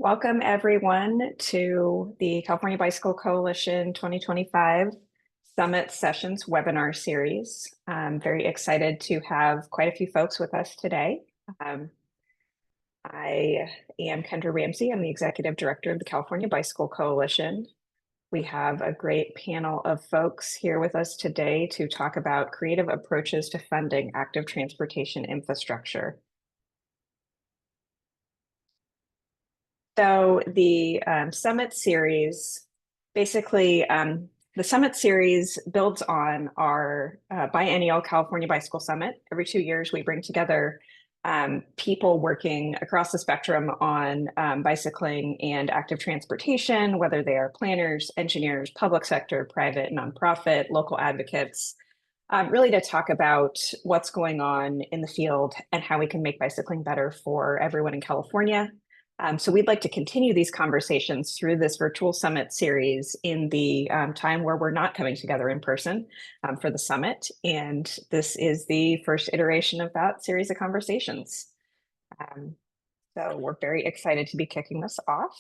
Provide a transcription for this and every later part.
Welcome everyone to the California Bicycle Coalition 2025 Summit Sessions webinar series. I'm very excited to have quite a few folks with us today. I am Kendra Ramsey. I'm the Executive Director of the California Bicycle Coalition. We have a great panel of folks here with us today to talk about creative approaches to funding active transportation infrastructure. So the Summit series, basically, the Summit series builds on our biennial California Bicycle Summit. Every 2 years, we bring together people working across the spectrum on bicycling and active transportation, whether they are planners, engineers, public sector, private, nonprofit, local advocates, really to talk about what's going on in the field and how we can make bicycling better for everyone in California. So we'd like to continue these conversations through this virtual summit series in the time where we're not coming together in person for the summit. And this is the first iteration of that series of conversations. So we're very excited to be kicking this off.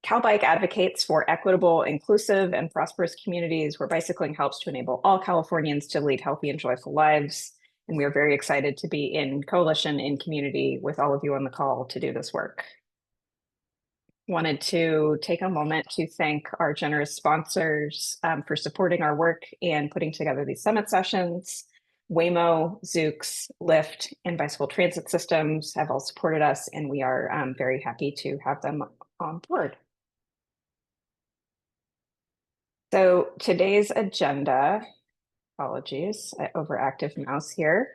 CalBike advocates for equitable, inclusive, and prosperous communities where bicycling helps to enable all Californians to lead healthy and joyful lives. And we are very excited to be in coalition, in community with all of you on the call to do this work. Wanted to take a moment to thank our generous sponsors for supporting our work and putting together these summit sessions. Waymo, Zoox, Lyft, and Bicycle Transit Systems have all supported us, and we are very happy to have them on board. So today's agenda, apologies, overactive mouse here.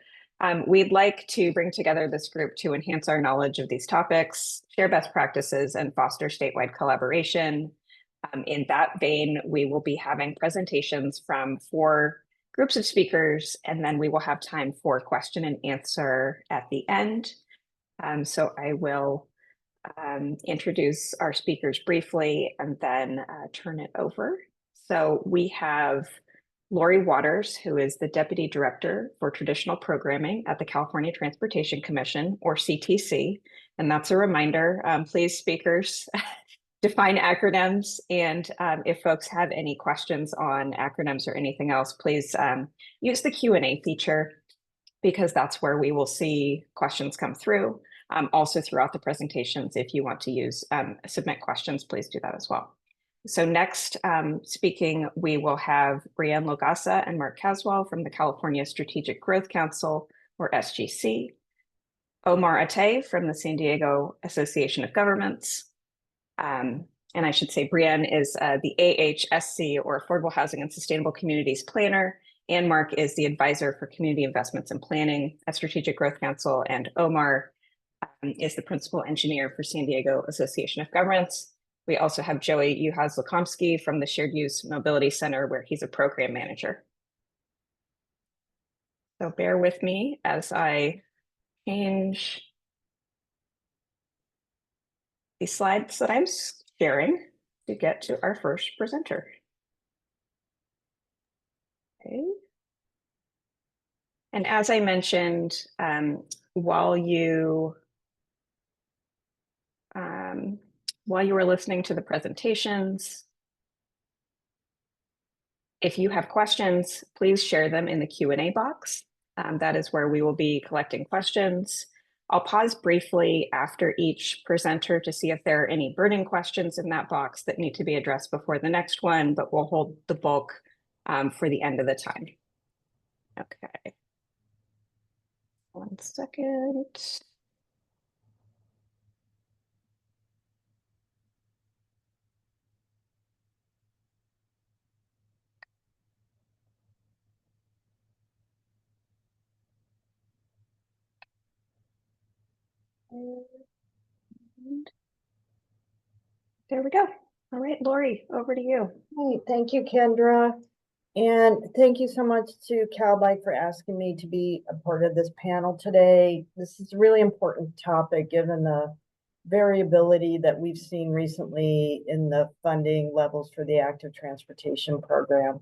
We'd like to bring together this group to enhance our knowledge of these topics, share best practices, and foster statewide collaboration. In that vein, we will be having presentations from 4 groups of speakers, and then we will have time for question and answer at the end. So I will introduce our speakers briefly and then turn it over. So we have Lori Waters, who is the Deputy Director for Traditional Programming at the California Transportation Commission, or CTC. And that's a reminder, please speakers, define acronyms. And if folks have any questions on acronyms or anything else, please use the Q&A feature, because that's where we will see questions come through. Also throughout the presentations, if you want to use submit questions, please do that as well. So next speaking, we will have Brianne Logassa and Mark Caswell from the California Strategic Growth Council, or SGC, Omar Atay from the San Diego Association of Governments, and I should say Brianne is the AHSC, or Affordable Housing and Sustainable Communities Planner, and Mark is the Advisor for Community Investments and Planning at Strategic Growth Council, and Omar is the Principal Engineer for San Diego Association of Governments. We also have Joey Juhas-Lukomsky from the Shared Use Mobility Center, where he's a program manager. So bear with me as I change the slides that I'm sharing to get to our first presenter. Okay. And as I mentioned, while you were listening to the presentations, if you have questions, please share them in the Q&A box. That is where we will be collecting questions. I'll pause briefly after each presenter to see if there are any burning questions in that box that need to be addressed before the next one, but we'll hold the bulk for the end of the time. Okay. 1 second. There we go. All right, Lori, over to you. Hey, thank you, Kendra. And thank you so much to CalBike for asking me to be a part of this panel today. This is a really important topic given the variability that we've seen recently in the funding levels for the active transportation program.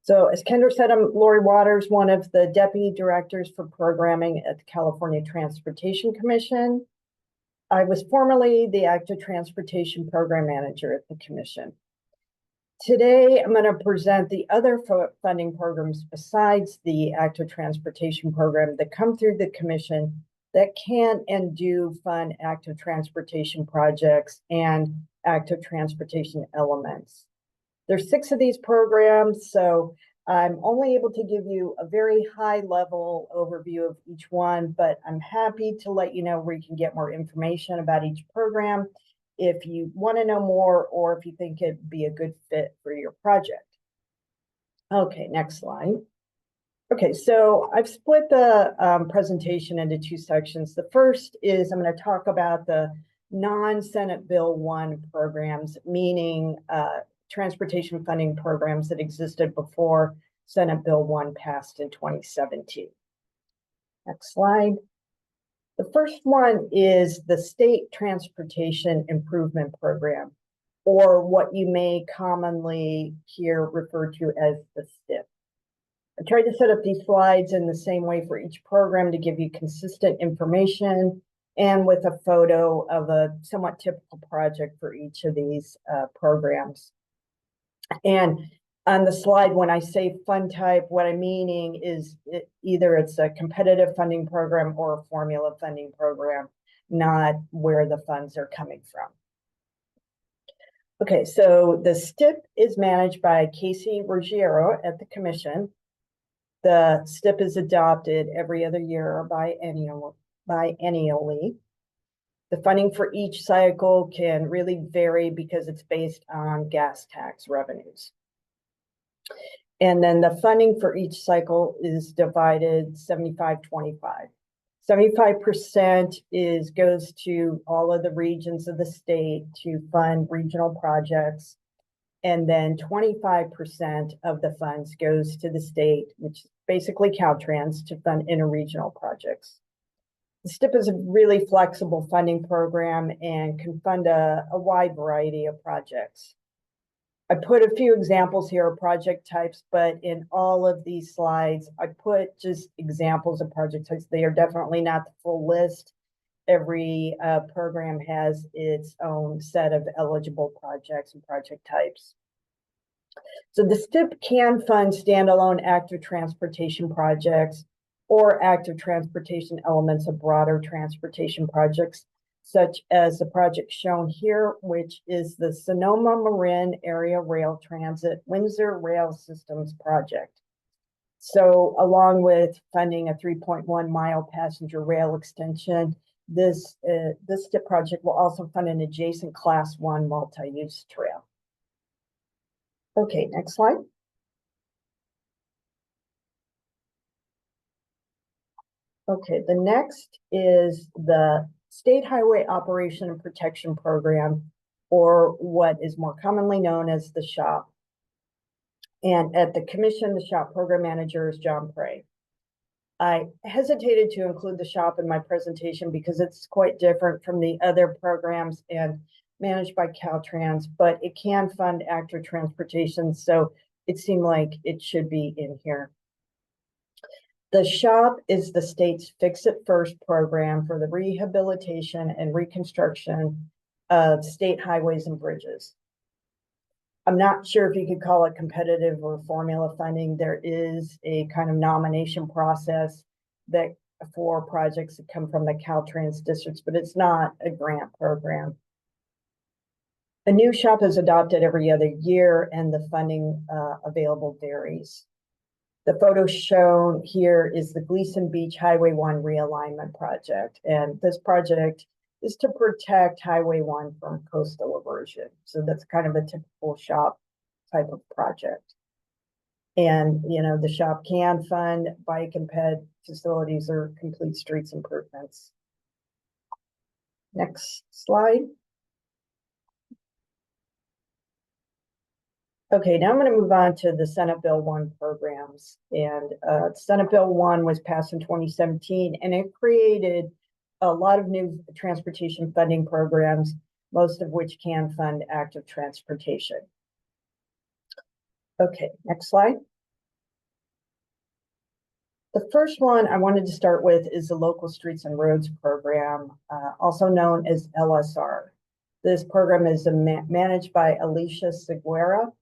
So as Kendra said, I'm Lori Waters, one of the deputy directors for programming at the California Transportation Commission. I was formerly the Active Transportation Program Manager at the Commission. Today, I'm going to present the other funding programs besides the Active Transportation Program that come through the Commission that can and do fund active transportation projects and active transportation elements. There's 6 of these programs, so I'm only able to give you a very high-level overview of each one, but I'm happy to let you know where you can get more information about each program if you want to know more or if you think it'd be a good fit for your project. Okay, next slide. Okay, so I've split the presentation into 2 sections. The first is I'm going to talk about the non-Senate Bill 1 programs, meaning transportation funding programs that existed before Senate Bill 1 passed in 2017. Next slide. The first one is the State Transportation Improvement Program, or what you may commonly hear referred to as the STIP. I tried to set up these slides in the same way for each program to give you consistent information and with a photo of a somewhat typical project for each of these programs. And on the slide, when I say fund type, what I'm meaning is either it's a competitive funding program or a formula funding program, not where the funds are coming from. Okay, so the STIP is managed by Casey Ruggiero at the Commission. The STIP is adopted every other year biennially. The funding for each cycle can really vary because it's based on gas tax revenues. And then the funding for each cycle is divided 75-25. 75% goes to all of the regions of the state to fund regional projects. And then 25% of the funds goes to the state, which is basically Caltrans, to fund interregional projects. The STIP is a really flexible funding program and can fund a wide variety of projects. I put a few examples here of project types, but in all of these slides, I put just examples of project types. They are definitely not the full list. Every program has its own set of eligible projects and project types. So the STIP can fund standalone active transportation projects or active transportation elements of broader transportation projects, such as the project shown here, which is the Sonoma Marin Area Rail Transit Windsor Rail Systems project. So along with funding a 3.1-mile passenger rail extension, this STIP project will also fund an adjacent Class 1 multi-use trail. Okay, next slide. Okay, the next is the State Highway Operation and Protection Program, or what is more commonly known as the SHOP. And at the Commission, the SHOP Program Manager is John Prey. I hesitated to include the SHOP in my presentation because it's quite different from the other programs and managed by Caltrans, but it can fund active transportation, so it seemed like it should be in here. The SHOP is the state's Fix It First program for the rehabilitation and reconstruction of state highways and bridges. I'm not sure if you could call it competitive or formula funding. There is a kind of nomination process that for projects that come from the Caltrans districts, but it's not a grant program. A new SHOP is adopted every other year and the funding available varies. The photo shown here is the Gleason Beach Highway 1 realignment project. And this project is to protect Highway 1 from coastal erosion. So that's kind of a typical SHOP type of project. And, you know, the SHOP can fund bike and ped facilities or complete streets improvements. Next slide. Okay, now I'm going to move on to the Senate Bill 1 programs. And Senate Bill 1 was passed in 2017, and it created a lot of new transportation funding programs, most of which can fund active transportation. Okay, next slide. The first one I wanted to start with is the Local Streets and Roads Program, also known as LSR. This program is managed by Alicia Seguera.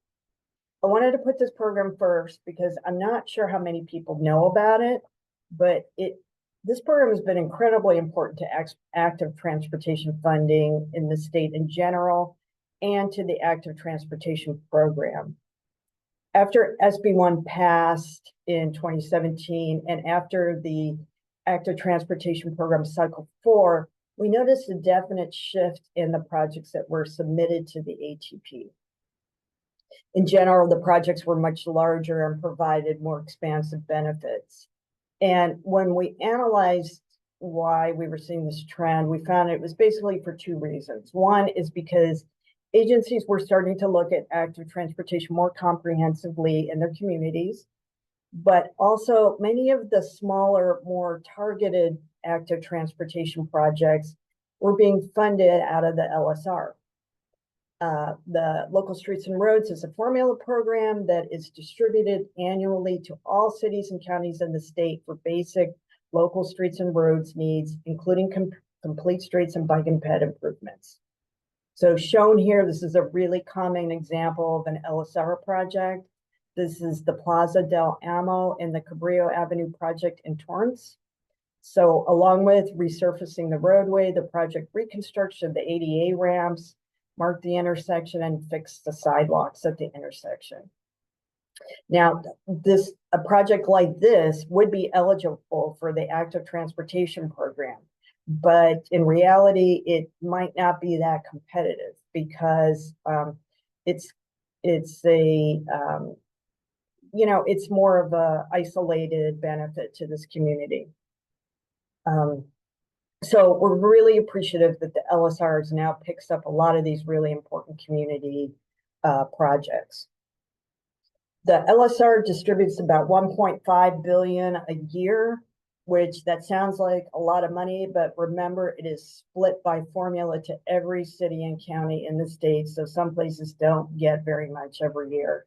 I wanted to put this program first because I'm not sure how many people know about it, but this program has been incredibly important to active transportation funding in the state in general and to the active transportation program. After SB1 passed in 2017 and after the active transportation program cycle 4, we noticed a definite shift in the projects that were submitted to the ATP. In general, the projects were much larger and provided more expansive benefits. And when we analyzed why we were seeing this trend, we found it was basically for two reasons. One is because agencies were starting to look at active transportation more comprehensively in their communities, but also many of the smaller, more targeted active transportation projects were being funded out of the LSR. The Local Streets and Roads is a formula program that is distributed annually to all cities and counties in the state for basic local streets and roads needs, including complete streets and bike and ped improvements. So shown here, this is a really common example of an LSR project. This is the Plaza del Amo in the Cabrillo Avenue project in Torrance. So along with resurfacing the roadway, the project reconstruction, the ADA ramps, marked the intersection and fixed the sidewalks at the intersection. Now, a project like this would be eligible for the active transportation program, but in reality, it might not be that competitive because it's more of a isolated benefit to this community. So we're really appreciative that the LSRs now picks up a lot of these really important community projects. The LSR distributes about 1.5 billion a year, which that sounds like a lot of money, but remember it is split by formula to every city and county in the state. So some places don't get very much every year.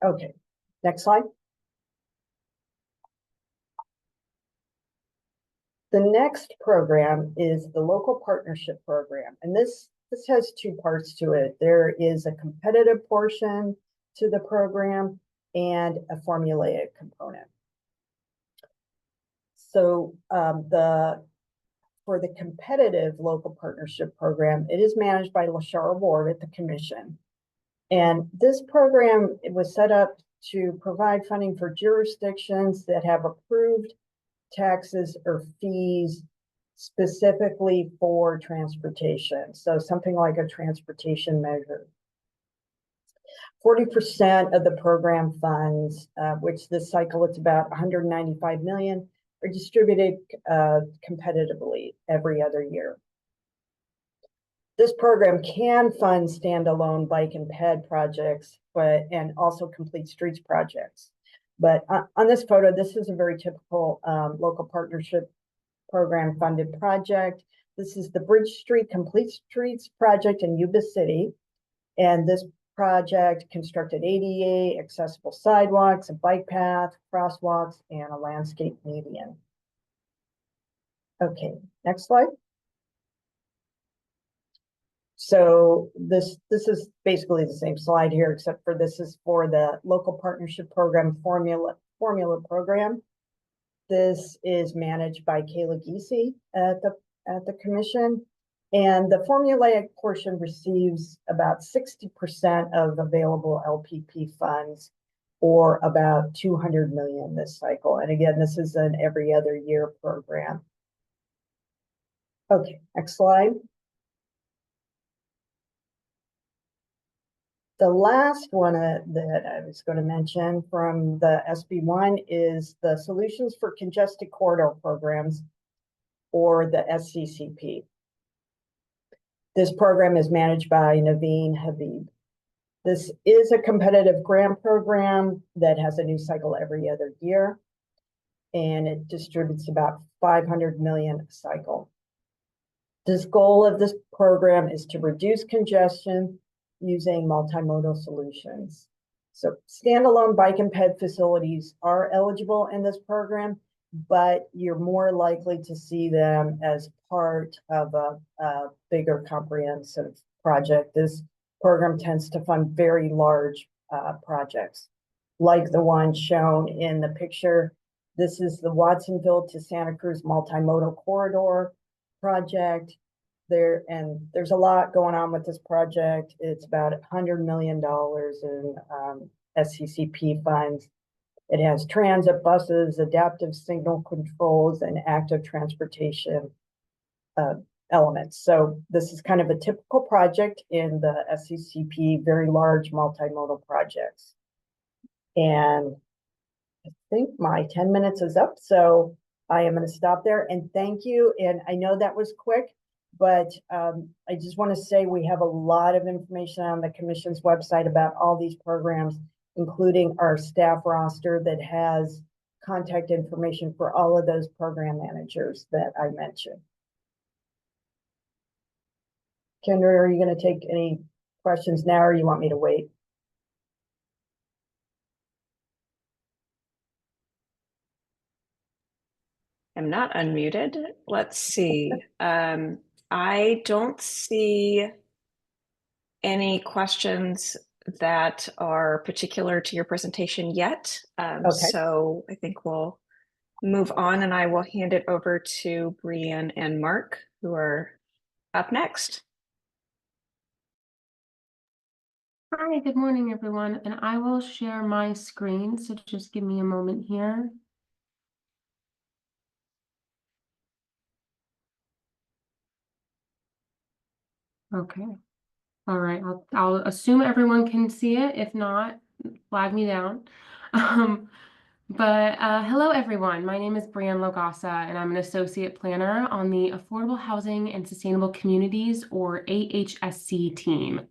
Okay, next slide. The next program is the Local Partnership Program, and this has two parts to it. There is a competitive portion to the program and a formulaic component. So for the competitive Local Partnership Program, it is managed by Lashara Ward at the Commission. And this program, it was set up to provide funding for jurisdictions that have approved taxes or fees specifically for transportation. So something like a transportation measure. 40% of the program funds, which this cycle it's about 195 million, are distributed competitively every other year. This program can fund standalone bike and ped projects, and also complete streets projects. But on this photo, this is a very typical Local Partnership Program funded project. This is the Bridge Street Complete Streets project in Yuba City. And this project constructed ADA, accessible sidewalks, a bike path, crosswalks, and a landscape median. Okay, next slide. So this is basically the same slide here, except for this is for the Local Partnership Program formula program. This is managed by Kayla Giese at the Commission, and the formulaic portion receives about 60% of available LPP funds, or about 200 million this cycle. And again, this is an every other year program. Okay, next slide. The last one that I was going to mention from the SB1 is the Solutions for Congested Corridor Programs, or the SCCP. This program is managed by Naveen Habib. This is a competitive grant program that has a new cycle every other year, and it distributes about 500 million a cycle. This goal of this program is to reduce congestion using multimodal solutions. So standalone bike and ped facilities are eligible in this program, but you're more likely to see them as part of a bigger comprehensive project. This program tends to fund very large projects, like the one shown in the picture. This is the Watsonville to Santa Cruz multimodal corridor project. There's a lot going on with this project. It's about $100 million in SCCP funds. It has transit buses, adaptive signal controls, and active transportation elements. So this is kind of a typical project in the SCCP, very large multimodal projects. And I think my 10 minutes is up, so I am going to stop there and thank you. And I know that was quick, but I just want to say we have a lot of information on the Commission's website about all these programs, including our staff roster that has contact information for all of those program managers that I mentioned. Kendra, are you going to take any questions now, or you want me to wait? I'm not unmuted. Let's see. I don't see any questions that are particular to your presentation yet. Okay. So I think we'll move on, and I will hand it over to Brianne and Mark, who are up next. Hi, good morning, everyone, and I will share my screen, so just give me a moment here. Okay. All right, I'll assume everyone can see it. If not, flag me down. Hello, everyone. My name is Brianne Logassa, and I'm an associate planner on the Affordable Housing and Sustainable Communities, or AHSC team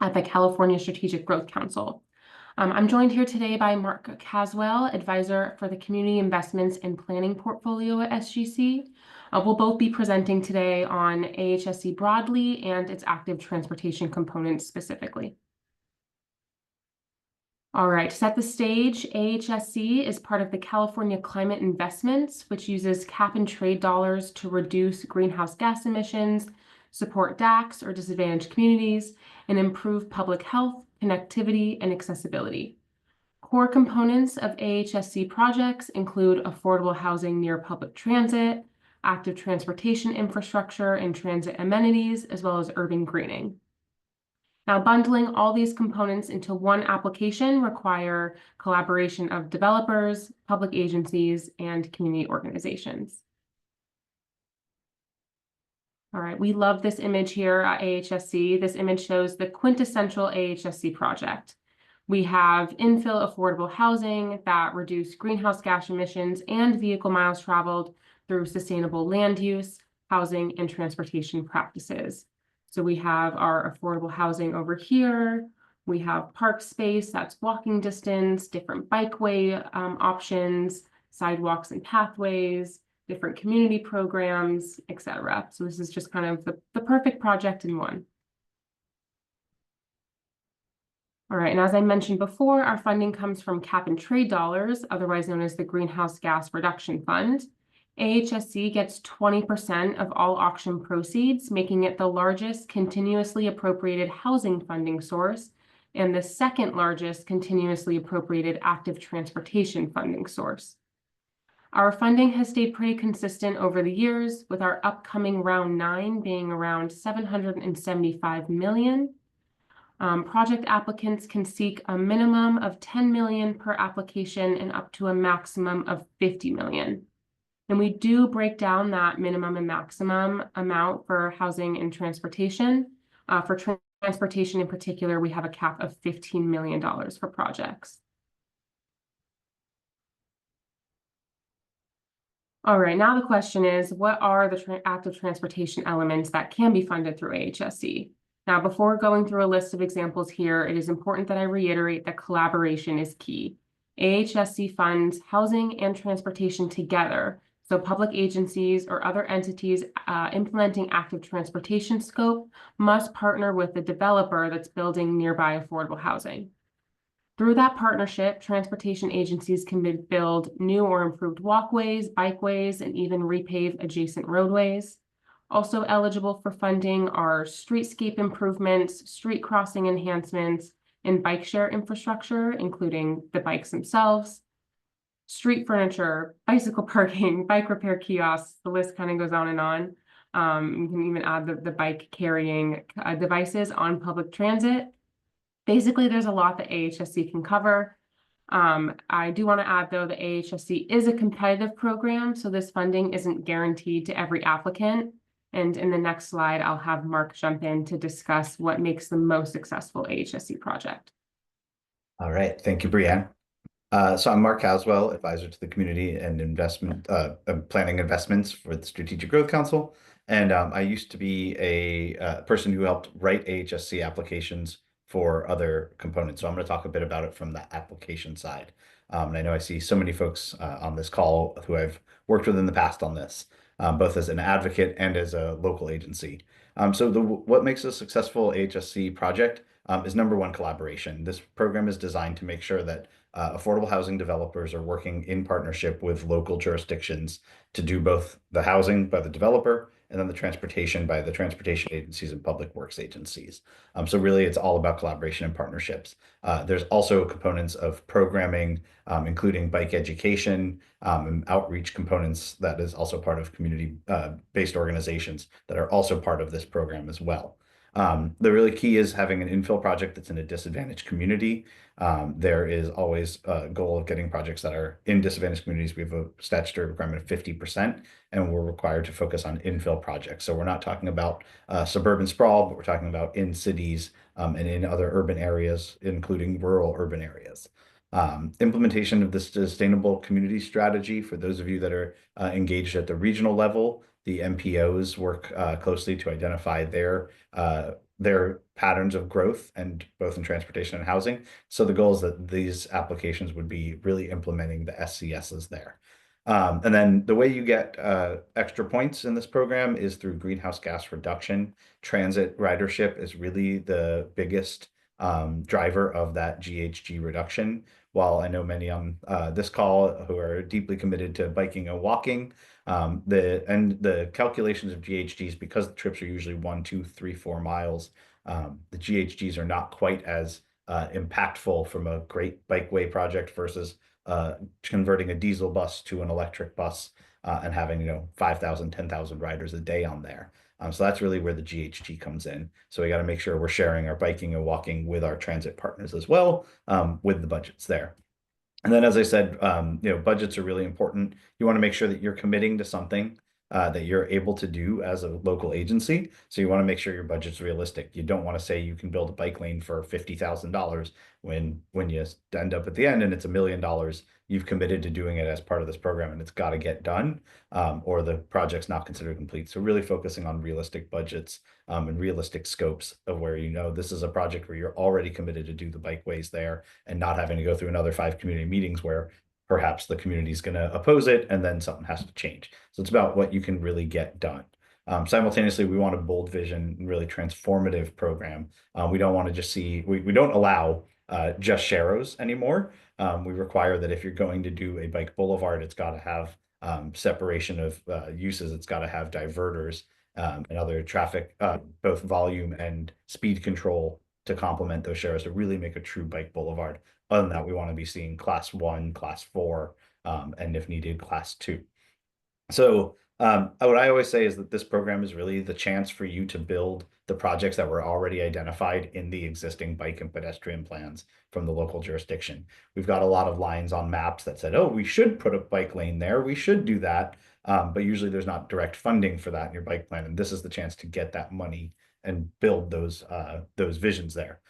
at the California Strategic Growth Council. I'm joined here today by Mark Caswell, advisor for the Community Investments and Planning Portfolio at SGC. We'll both be presenting today on AHSC broadly and its active transportation components specifically. All right, to set the stage, AHSC is part of the California Climate Investments, which uses cap and trade dollars to reduce greenhouse gas emissions, support DACs or disadvantaged communities, and improve public health, connectivity, and accessibility. Core components of AHSC projects include affordable housing near public transit, active transportation infrastructure and transit amenities, as well as urban greening. Now, bundling all these components into one application require collaboration of developers, public agencies, and community organizations. All right, we love this image here at AHSC. This image shows the quintessential AHSC project. We have infill affordable housing that reduce greenhouse gas emissions and vehicle miles traveled through sustainable land use, housing, and transportation practices. So we have our affordable housing over here. We have park space that's walking distance, different bikeway options, sidewalks and pathways, different community programs, etc. So this is just kind of the perfect project in one. All right, and as I mentioned before, our funding comes from cap and trade dollars, otherwise known as the Greenhouse Gas Reduction Fund. AHSC gets 20% of all auction proceeds, making it the largest continuously appropriated housing funding source and the second largest continuously appropriated active transportation funding source. Our funding has stayed pretty consistent over the years, with our upcoming round 9 being around $775 million. Project applicants can seek a minimum of $10 million per application and up to a maximum of $50 million. And we do break down that minimum and maximum amount for housing and transportation. For transportation in particular, we have a cap of $15 million for projects. All right, now the question is, what are the active transportation elements that can be funded through AHSC? Now, before going through a list of examples here, it is important that I reiterate that collaboration is key. AHSC funds housing and transportation together, so public agencies or other entities implementing active transportation scope must partner with the developer that's building nearby affordable housing. Through that partnership, transportation agencies can build new or improved walkways, bikeways, and even repave adjacent roadways. Also eligible for funding are streetscape improvements, street crossing enhancements, and bike share infrastructure, including the bikes themselves, street furniture, bicycle parking, bike repair kiosks, the list kind of goes on and on. You can even add the bike carrying devices on public transit. Basically, there's a lot that AHSC can cover. I do want to add, though, that AHSC is a competitive program, so this funding isn't guaranteed to every applicant. And in the next slide, I'll have Mark jump in to discuss what makes the most successful AHSC project. All right, thank you, Brianne. So I'm Mark Caswell, advisor to the Community and Investment Planning Investments for the Strategic Growth Council. And I used to be a person who helped write AHSC applications for other components. So I'm going to talk a bit about it from the application side. And I know I see so many folks on this call who I've worked with in the past on this, both as an advocate and as a local agency. So what makes a successful AHSC project is number one, collaboration. This program is designed to make sure that affordable housing developers are working in partnership with local jurisdictions to do both the housing by the developer and then the transportation by the transportation agencies and public works agencies. So really, it's all about collaboration and partnerships. There's also components of programming, including bike education and outreach components that is also part of community-based organizations that are also part of this program as well. The really key is having an infill project that's in a disadvantaged community. There is always a goal of getting projects that are in disadvantaged communities. We have a statutory requirement of 50%, and we're required to focus on infill projects. So we're not talking about suburban sprawl, but we're talking about in cities and in other urban areas, including rural urban areas. Implementation of this sustainable community strategy, for those of you that are engaged at the regional level, the MPOs work closely to identify their patterns of growth, and both in transportation and housing. So the goal is that these applications would be really implementing the SCSs there. And then the way you get extra points in this program is through greenhouse gas reduction. Transit ridership is really the biggest driver of that GHG reduction. While I know many on this call who are deeply committed to biking and walking, the calculations of GHGs, because the trips are usually 1, 2, 3, 4 miles, the GHGs are not quite as impactful from a great bikeway project versus converting a diesel bus to an electric bus and having 5,000, 10,000 riders a day on there. So that's really where the GHG comes in. So we got to make sure we're sharing our biking and walking with our transit partners as well, with the budgets there. And then, as I said, budgets are really important. You want to make sure that you're committing to something that you're able to do as a local agency. So you want to make sure your budget's realistic. You don't want to say you can build a bike lane for $50,000 when you end up at the end and it's $1 million. You've committed to doing it as part of this program, and it's got to get done, or the project's not considered complete. So really focusing on realistic budgets and realistic scopes of where this is a project where you're already committed to do the bikeways there, and not having to go through another 5 community meetings where perhaps the community is going to oppose it and then something has to change. So it's about what you can really get done. Simultaneously, we want a bold vision and really transformative program. We don't want to just we don't allow just sharrows anymore. We require that if you're going to do a bike boulevard, it's got to have separation of uses. It's got to have diverters and other traffic, both volume and speed control, to complement those sharrows to really make a true bike boulevard. Other than that, we want to be seeing class 1, class 4, and if needed, class 2. So what I always say is that this program is really the chance for you to build the projects that were already identified in the existing bike and pedestrian plans from the local jurisdiction. We've got a lot of lines on maps that said, oh, we should put a bike lane there, we should do that, but usually there's not direct funding for that in your bike plan, and this is the chance to get that money and build those visions there.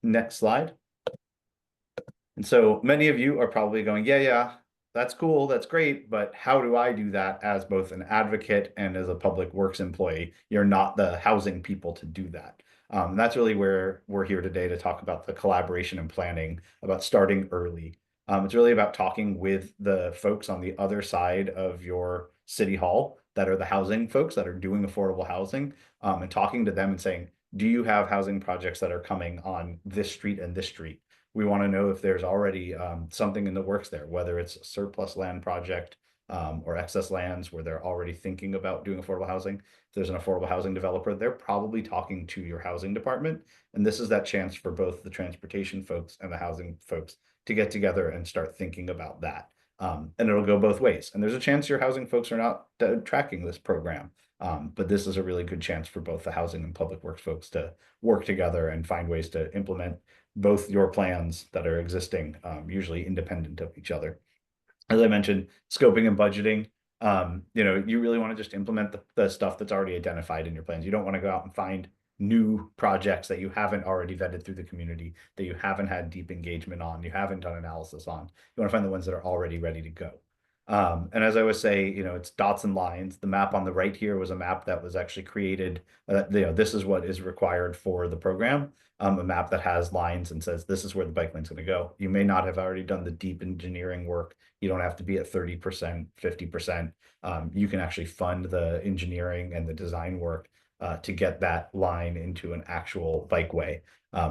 Next slide. And so many of you are probably going, yeah, that's cool, that's great, but how do I do that as both an advocate and as a public works employee? You're not the housing people to do that. That's really where we're here today to talk about the collaboration and planning, about starting early. It's really about talking with the folks on the other side of your city hall that are the housing folks that are doing affordable housing, and talking to them and saying, do you have housing projects that are coming on this street and this street? We want to know if there's already something in the works there, whether it's a surplus land project or excess lands where they're already thinking about doing affordable housing. If there's an affordable housing developer, they're probably talking to your housing department. And this is that chance for both the transportation folks and the housing folks to get together and start thinking about that. And it'll go both ways. And there's a chance your housing folks are not tracking this program. But this is a really good chance for both the housing and public works folks to work together and find ways to implement both your plans that are existing, usually independent of each other. As I mentioned, scoping and budgeting, you really want to just implement the stuff that's already identified in your plans. You don't want to go out and find new projects that you haven't already vetted through the community, that you haven't had deep engagement on, you haven't done analysis on. You want to find the ones that are already ready to go. And as I always say, it's dots and lines. The map on the right here was a map that was actually created. This is what is required for the program. A map that has lines and says, this is where the bike lane's going to go. You may not have already done the deep engineering work. You don't have to be at 30%, 50%. You can actually fund the engineering and the design work to get that line into an actual bikeway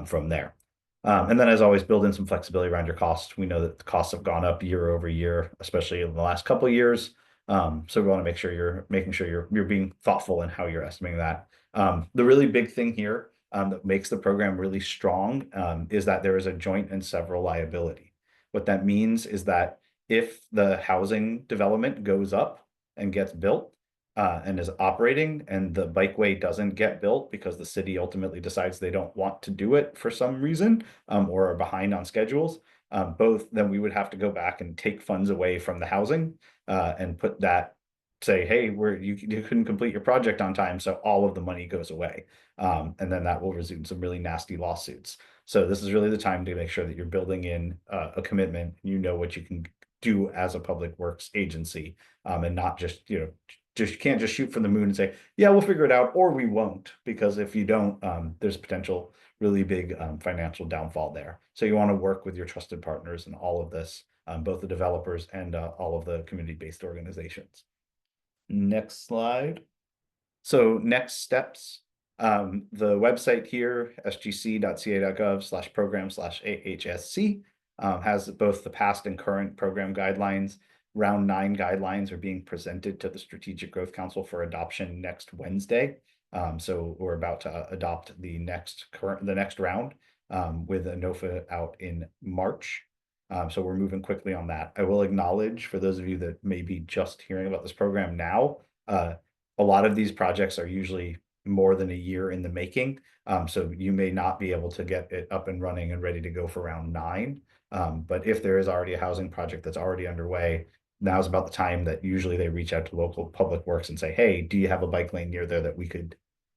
from there. And then, as always, build in some flexibility around your costs. We know that the costs have gone up year over year, especially in the last couple of years. So we want to make sure you're being thoughtful in how you're estimating that. The really big thing here that makes the program really strong is that there is a joint and several liability. What that means is that if the housing development goes up and gets built and is operating, and the bikeway doesn't get built because the city ultimately decides they don't want to do it for some reason or are behind on schedules, then we would have to go back and take funds away from the housing and put that, say, hey, you couldn't complete your project on time, so all of the money goes away. And then that will result in some really nasty lawsuits. So this is really the time to make sure that you're building in a commitment, you know what you can do as a public works agency, and not just, you can't just shoot from the moon and say, yeah, we'll figure it out, or we won't, because if you don't, there's potential really big financial downfall there. So you want to work with your trusted partners in all of this, both the developers and all of the community-based organizations. Next slide. So next steps, the website here, sgc.ca.gov/program/AHSC, has both the past and current program guidelines. Round 9 guidelines are being presented to the Strategic Growth Council for adoption next Wednesday. So we're about to adopt the next round with a NOFA out in March. So we're moving quickly on that. I will acknowledge, for those of you that may be just hearing about this program now, a lot of these projects are usually more than a year in the making. So you may not be able to get it up and running and ready to go for round 9. But if there is already a housing project that's already underway, now's about the time that usually they reach out to local public works and say, hey, do you have a bike lane near there that we could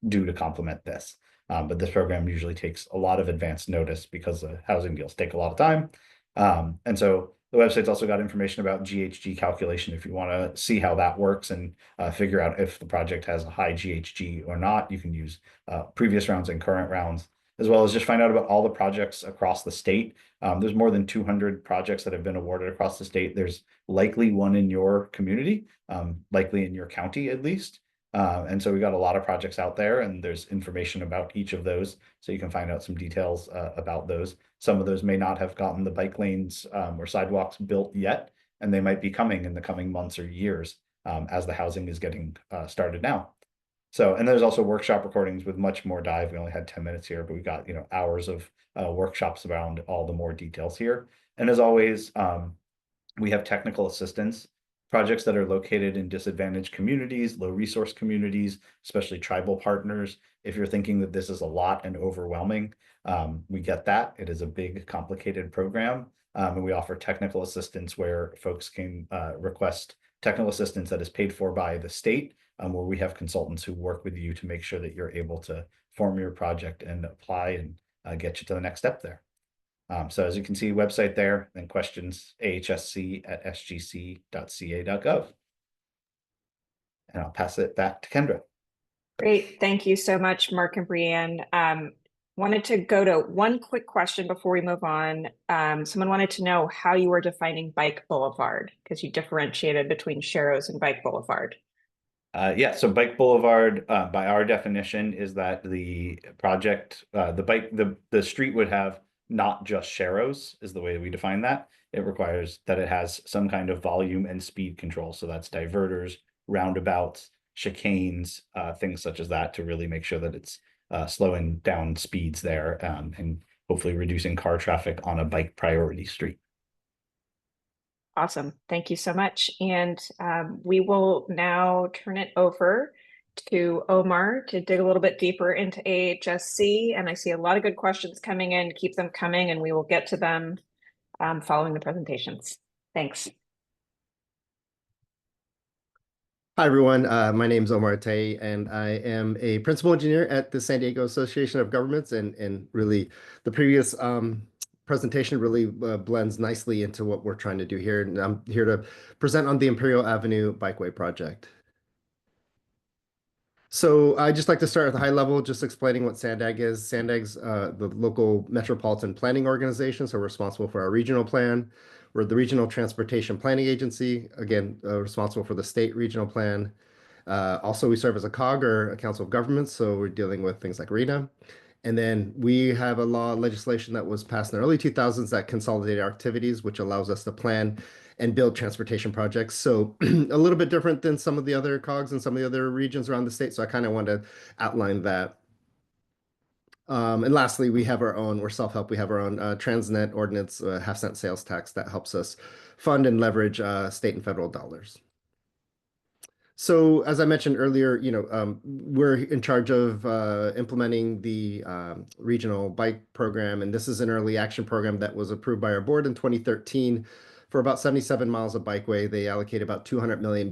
do to complement this? But this program usually takes a lot of advance notice because the housing deals take a lot of time. And so the website's also got information about GHG calculation if you want to see how that works and figure out if the project has a high GHG or not. You can use previous rounds and current rounds, as well as just find out about all the projects across the state. There's more than 200 projects that have been awarded across the state. There's likely one in your community, likely in your county at least. And so we got a lot of projects out there, and there's information about each of those. So you can find out some details about those. Some of those may not have gotten the bike lanes or sidewalks built yet, and they might be coming in the coming months or years as the housing is getting started now. So, and there's also workshop recordings with much more dive. We only had 10 minutes here, but we got, hours of workshops around all the more details here. And as always, we have technical assistance. Projects that are located in disadvantaged communities, low resource communities, especially tribal partners. If you're thinking that this is a lot and overwhelming, we get that. It is a big, complicated program. And we offer technical assistance where folks can request technical assistance that is paid for by the state, where we have consultants who work with you to make sure that you're able to form your project and apply and get you to the next step there. So as you can see, website there, then questions, ahsc@sgc.ca.gov. And I'll pass it back to Kendra. Great. Thank you so much, Mark and Brianne. Wanted to go to one quick question before we move on. Someone wanted to know how you were defining Bike Boulevard, because you differentiated between Sharrows and Bike Boulevard. Yeah, so Bike Boulevard, by our definition, is that the project, the street would have not just sharrows is the way we define that. It requires that it has some kind of volume and speed control. So that's diverters, roundabouts, chicanes, things such as that to really make sure that it's slowing down speeds there and hopefully reducing car traffic on a bike priority street. Awesome. Thank you so much. And we will now turn it over to Omar to dig a little bit deeper into AHSC. And I see a lot of good questions coming in. Keep them coming, and we will get to them following the presentations. Thanks. Hi, everyone. My name is Omar Tay, and I am a principal engineer at the San Diego Association of Governments. And really, the previous presentation really blends nicely into what we're trying to do here. And I'm here to present on the Imperial Avenue Bikeway project. So I just like to start at the high level, just explaining what SANDAG is. SANDAG's the local metropolitan planning organization, so we're responsible for our regional plan. We're the Regional Transportation Planning Agency, again, responsible for the state regional plan. Also, we serve as a COG, or a Council of Governments, so we're dealing with things like RENA. And then we have a legislation that was passed in the early 2000s that consolidated our activities, which allows us to plan and build transportation projects. So a little bit different than some of the other COGs and some of the other regions around the state. So I kind of want to outline that. And lastly, we're self-help. We have our own Transnet ordinance, half-cent sales tax that helps us fund and leverage state and federal dollars. So as I mentioned earlier, we're in charge of implementing the regional bike program. And this is an early action program that was approved by our board in 2013 for about 77 miles of bikeway. They allocate about $200 million.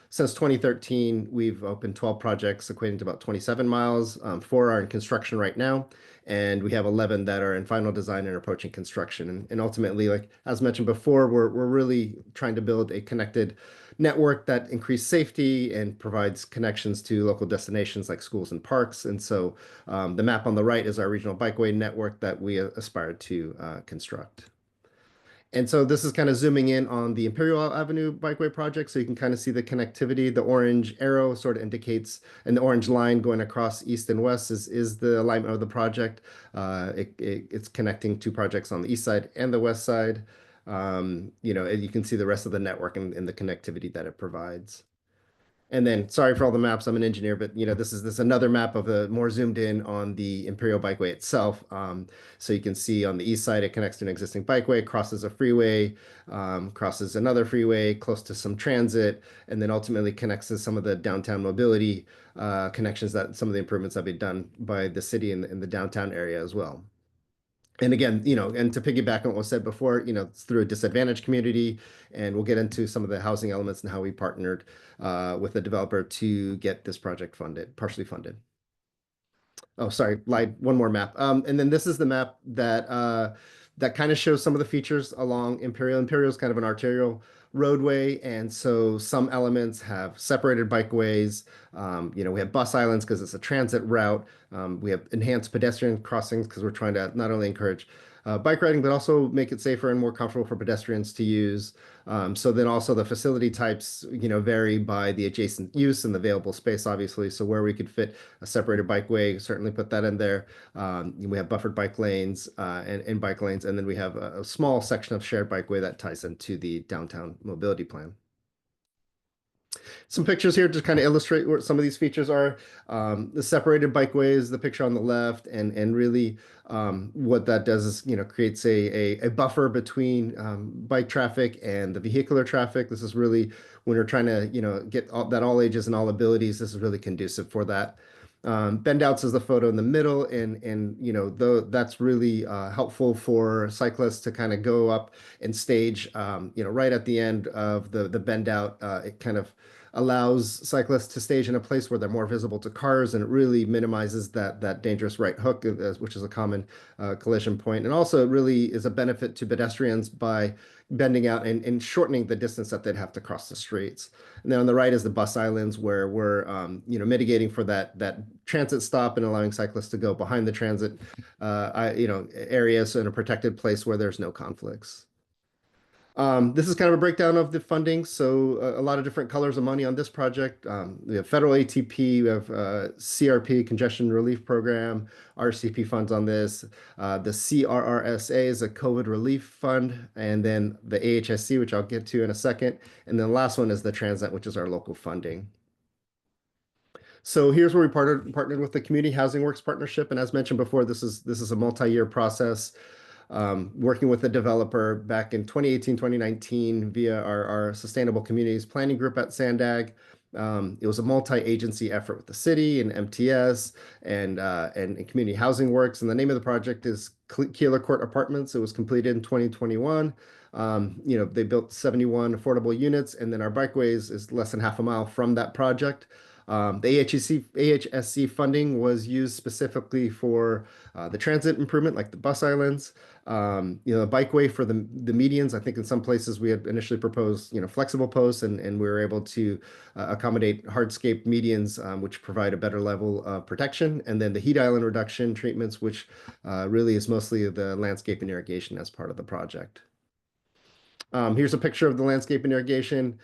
Since 2013, we've opened 12 projects equating to about 27 miles. 4 are in construction right now, and we have 11 that are in final design and approaching construction. And ultimately, like as mentioned before, we're really trying to build a connected network that increases safety and provides connections to local destinations like schools and parks. And so the map on the right is our regional bikeway network that we aspire to construct. And so this is kind of zooming in on the Imperial Avenue Bikeway project. So you can kind of see the connectivity. The orange arrow sort of indicates, and the orange line going across east and west is the alignment of the project. It's connecting 2 projects on the east side and the west side. And you can see the rest of the network and the connectivity that it provides. And then, sorry for all the maps, I'm an engineer, but this is another map of a more zoomed in on the Imperial Bikeway itself. So you can see on the east side, it connects to an existing bikeway, crosses a freeway, crosses another freeway, close to some transit, and then ultimately connects to some of the downtown mobility connections that some of the improvements that have been done by the city in the downtown area as well. And again, and to piggyback on what was said before, it's through a disadvantaged community, and we'll get into some of the housing elements and how we partnered with the developer to get this project partially funded. Oh, sorry, one more map. And then this is the map that kind of shows some of the features along Imperial. Imperial is kind of an arterial roadway, and so some elements have separated bikeways. We have bus islands because it's a transit route. We have enhanced pedestrian crossings because we're trying to not only encourage bike riding, but also make it safer and more comfortable for pedestrians to use. So then also the facility types, vary by the adjacent use and the available space, obviously. So where we could fit a separated bikeway, certainly put that in there. We have buffered bike lanes and bike lanes, and then we have a small section of shared bikeway that ties into the downtown mobility plan. Some pictures here to kind of illustrate what some of these features are. The separated bikeways, the picture on the left, and really what that does is, creates a buffer between bike traffic and the vehicular traffic. This is really when we're trying to, get all ages and all abilities. This is really conducive for that. Bend outs is the photo in the middle, and that's really helpful for cyclists to kind of go up and stage, right at the end of the bend out. It kind of allows cyclists to stage in a place where they're more visible to cars, and it really minimizes that dangerous right hook, which is a common collision point. And also it really is a benefit to pedestrians by bending out and shortening the distance that they'd have to cross the streets. And then on the right is the bus islands, where we're mitigating for that transit stop and allowing cyclists to go behind the transit areas in a protected place where there's no conflicts. This is kind of a breakdown of the funding. So a lot of different colors of money on this project. We have federal ATP, we have CRP, Congestion Relief Program, RCP funds on this. The CRRSA is a COVID relief fund, and then the AHSC, which I'll get to in a second. And then the last one is the Transnet, which is our local funding. So here's where we partnered with the Community Housing Works Partnership. And as mentioned before, this is a multi-year process. Working with the developer back in 2018, 2019 via our Sustainable Communities Planning Group at Sandag. It was a multi-agency effort with the city and MTS and Community Housing Works. And the name of the project is Keeler Court Apartments. It was completed in 2021. They built 71 affordable units, and then our bikeways is less than half a mile from that project. The AHSC funding was used specifically for the transit improvement, like the bus islands, the bikeway for the medians. I think in some places we had initially proposed, flexible posts, and we were able to accommodate hardscape medians, which provide a better level of protection. And then the heat island reduction treatments, which really is mostly the landscape and irrigation as part of the project. Here's a picture of the landscape and irrigation.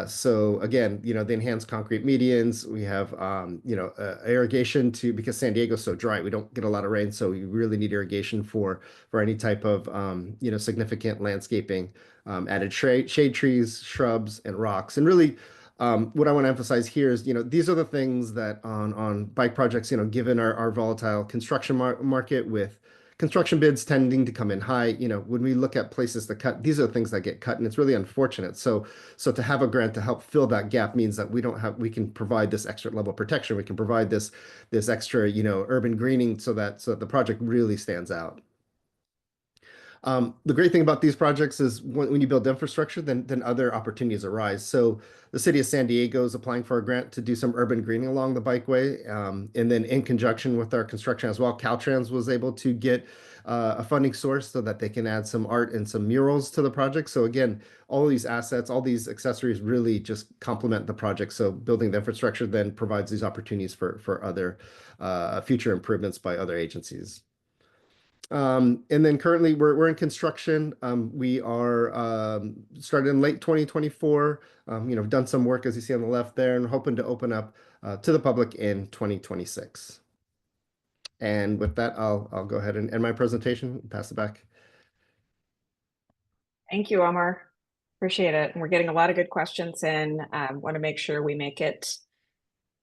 So again, the enhanced concrete medians. We have, irrigation because San Diego's so dry. We don't get a lot of rain, so you really need irrigation for any type of, significant landscaping. Added shade trees, shrubs, and rocks. And really, what I want to emphasize here is, these are the things that on bike projects, given our volatile construction market with construction bids tending to come in high, when we look at places to cut, these are the things that get cut, and it's really unfortunate. So to have a grant to help fill that gap means that we can provide this extra level of protection. We can provide this extra, urban greening so that the project really stands out. The great thing about these projects is when you build infrastructure, then other opportunities arise. So the city of San Diego is applying for a grant to do some urban greening along the bikeway. And then in conjunction with our construction as well, Caltrans was able to get a funding source so that they can add some art and some murals to the project. So again, all these assets, all these accessories really just complement the project. So building the infrastructure then provides these opportunities for other future improvements by other agencies. And then currently we're in construction. We are started in late 2024. Done some work as you see on the left there, and hoping to open up to the public in 2026. And with that, I'll go ahead and end my presentation and pass it back. Thank you, Omar. Appreciate it. And we're getting a lot of good questions in. Want to make sure we make it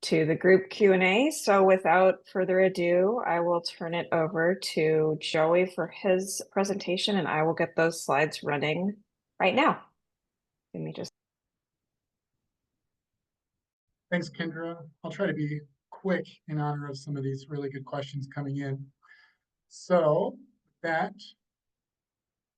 to the group Q&A. So without further ado, I will turn it over to Joey for his presentation, and I will get those slides running right now. Let me just. Thanks, Kendra. I'll try to be quick in honor of some of these really good questions coming in. So that,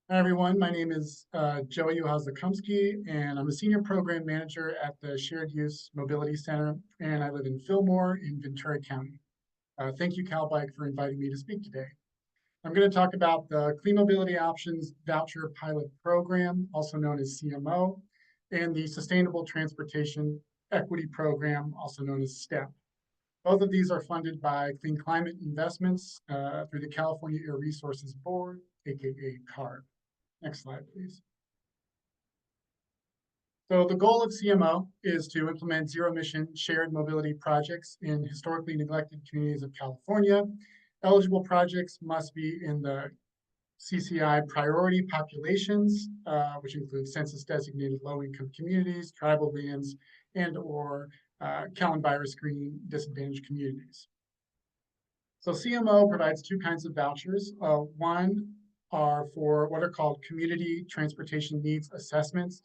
hi everyone, my name is Joey Uhas-Zakumski, and I'm a senior program manager at the Shared Use Mobility Center, and I live in Fillmore in Ventura County. Thank you, CalBike, for inviting me to speak today. I'm going to talk about the Clean Mobility Options Voucher Pilot Program, also known as CMO, and the Sustainable Transportation Equity Program, also known as STEP. Both of these are funded by Clean Climate Investments through the California Air Resources Board, aka CARB. Next slide, please. So the goal of CMO is to implement zero-emission shared mobility projects in historically neglected communities of California. Eligible projects must be in the CCI priority populations, which include census-designated low-income communities, tribal lands, and/or Callan virus screening disadvantaged communities. So CMO provides two kinds of vouchers. One are for what are called community transportation needs assessments.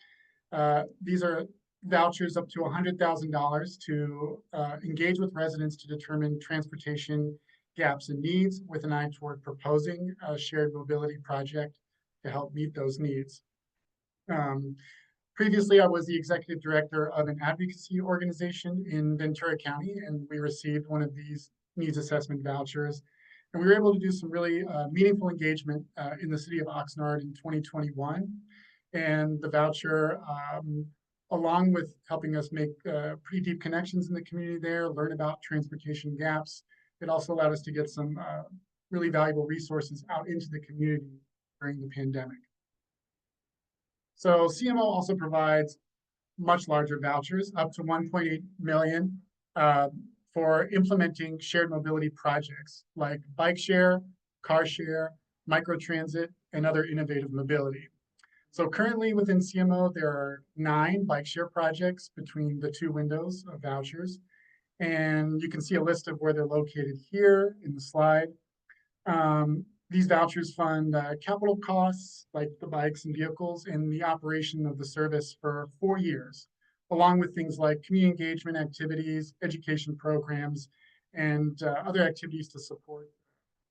These are vouchers up to $100,000 to engage with residents to determine transportation gaps and needs with an eye toward proposing a shared mobility project to help meet those needs. Previously, I was the executive director of an advocacy organization in Ventura County, and we received one of these needs assessment vouchers. And we were able to do some really meaningful engagement in the city of Oxnard in 2021. And the voucher, along with helping us make pretty deep connections in the community there, learn about transportation gaps, it also allowed us to get some really valuable resources out into the community during the pandemic. So CMO also provides much larger vouchers, up to 1.8 million, for implementing shared mobility projects like bike share, car share, microtransit, and other innovative mobility. So currently within CMO, there are 9 bike share projects between the 2 windows of vouchers. And you can see a list of where they're located here in the slide. These vouchers fund capital costs like the bikes and vehicles and the operation of the service for 4 years, along with things like community engagement activities, education programs, and other activities to support